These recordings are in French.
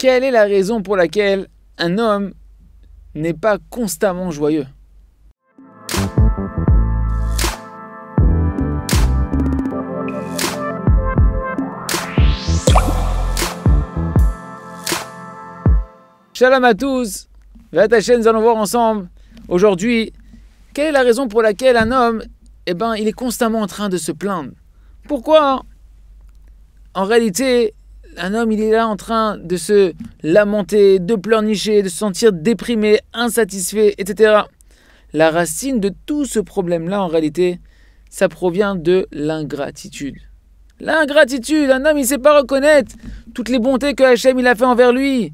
Quelle est la raison pour laquelle un homme n'est pas constamment joyeux? Shalom à tous, Ve'at Hashem, nous allons voir ensemble aujourd'hui quelle est la raison pour laquelle un homme, il est constamment en train de se plaindre. Pourquoi? En réalité, un homme, il est là en train de se lamenter, de pleurnicher, de se sentir déprimé, insatisfait, etc. La racine de tout ce problème-là, en réalité, ça provient de l'ingratitude. L'ingratitude, un homme, il ne sait pas reconnaître toutes les bontés que Hachem il a fait envers lui.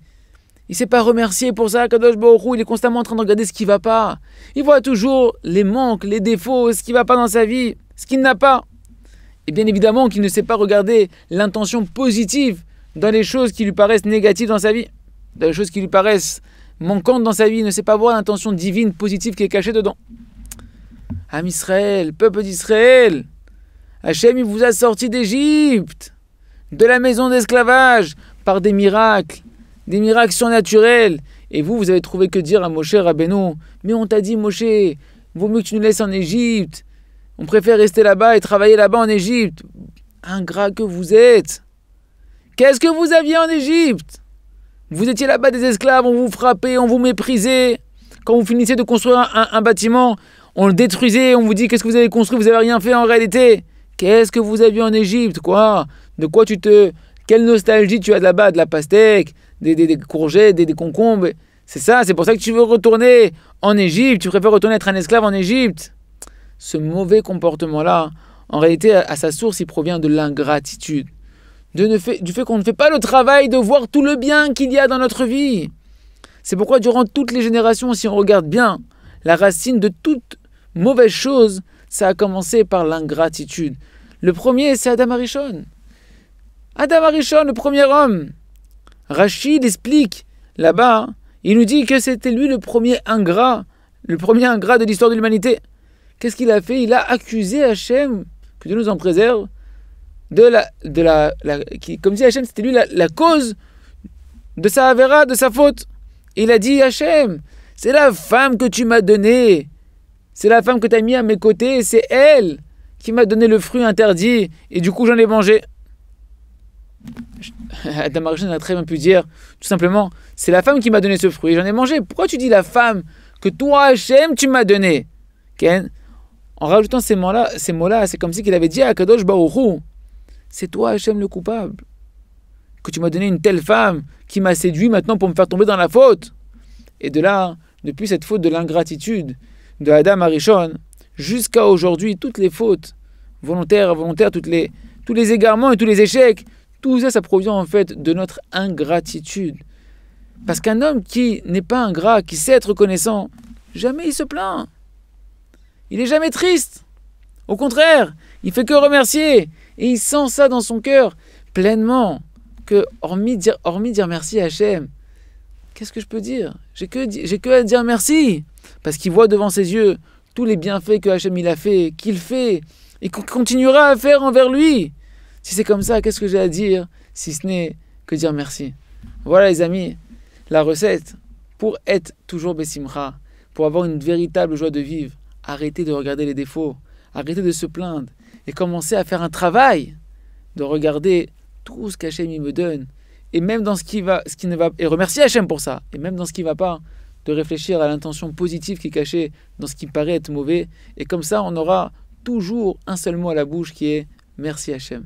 Il ne sait pas remercier pour ça. Kadosh Baruch Hu, il est constamment en train de regarder ce qui ne va pas. Il voit toujours les manques, les défauts, ce qui ne va pas dans sa vie, ce qu'il n'a pas. Et bien évidemment qu'il ne sait pas regarder l'intention positive dans les choses qui lui paraissent négatives dans sa vie, dans les choses qui lui paraissent manquantes dans sa vie. Il ne sait pas voir l'intention divine, positive qui est cachée dedans. Am Israël, peuple d'Israël, Hachem il vous a sorti d'Égypte, de la maison d'esclavage, par des miracles surnaturels. Et vous avez trouvé que dire à Moshe Rabbeinu, mais on t'a dit Moshe, vaut mieux que tu nous laisses en Égypte. On préfère rester là-bas et travailler là-bas en Égypte. Ingrat que vous êtes. Qu'est-ce que vous aviez en Égypte? Vous étiez là-bas des esclaves, on vous frappait, on vous méprisait. Quand vous finissez de construire un bâtiment, on le détruisait, on vous dit qu'est-ce que vous avez construit, vous n'avez rien fait en réalité. Qu'est-ce que vous aviez en Égypte? Quoi? De quoi quelle nostalgie tu as de là-bas? De la pastèque, des courgettes, des concombres. C'est ça, c'est pour ça que tu veux retourner en Égypte, tu préfères retourner être un esclave en Égypte. Ce mauvais comportement-là, en réalité, à sa source, il provient de l'ingratitude. Du fait qu'on ne fait pas le travail de voir tout le bien qu'il y a dans notre vie. C'est pourquoi durant toutes les générations, si on regarde bien, la racine de toute mauvaise chose, ça a commencé par l'ingratitude. Le premier, c'est Adam Arishon. Adam Arishon, le premier homme. Rachid explique là-bas, il nous dit que c'était lui le premier ingrat de l'histoire de l'humanité. Qu'est-ce qu'il a fait? Il a accusé Hachem, que Dieu nous en préserve, comme si Hachem c'était lui la cause de sa avéra, de sa faute. Et il a dit Hachem, c'est la femme que tu m'as donnée, c'est la femme que tu as mis à mes côtés, c'est elle qui m'a donné le fruit interdit, et du coup j'en ai mangé. Adam Arishon a très bien pu dire, tout simplement, c'est la femme qui m'a donné ce fruit, et j'en ai mangé. Pourquoi tu dis la femme que toi Hachem tu m'as donnée? Ken, en rajoutant ces mots-là, c'est comme si qu'il avait dit à Kadosh Baruch Hu, c'est toi Hachem le coupable, que tu m'as donné une telle femme qui m'a séduit maintenant pour me faire tomber dans la faute. Et de là, depuis cette faute de l'ingratitude de Adam Arishon, jusqu'à aujourd'hui, toutes les fautes volontaires, involontaires, tous les égarements et tous les échecs, tout ça, ça provient en fait de notre ingratitude. Parce qu'un homme qui n'est pas ingrat, qui sait être reconnaissant, jamais il se plaint. Il n'est jamais triste. Au contraire, il fait que remercier. Et il sent ça dans son cœur pleinement. Que hormis dire merci à Hachem, qu'est-ce que je peux dire? J'ai que à dire merci. Parce qu'il voit devant ses yeux tous les bienfaits que Hachem il a fait, qu'il fait, et qu'il continuera à faire envers lui. Si c'est comme ça, qu'est-ce que j'ai à dire si ce n'est que dire merci? Voilà les amis, la recette pour être toujours Bessimcha, pour avoir une véritable joie de vivre. Arrêtez de regarder les défauts, arrêtez de se plaindre et commencez à faire un travail de regarder tout ce qu'Hachem me donne et même dans ce qui ne va, et remercier Hachem pour ça, et même dans ce qui ne va pas, de réfléchir à l'intention positive qui est cachée dans ce qui paraît être mauvais, et comme ça on aura toujours un seul mot à la bouche qui est merci Hachem.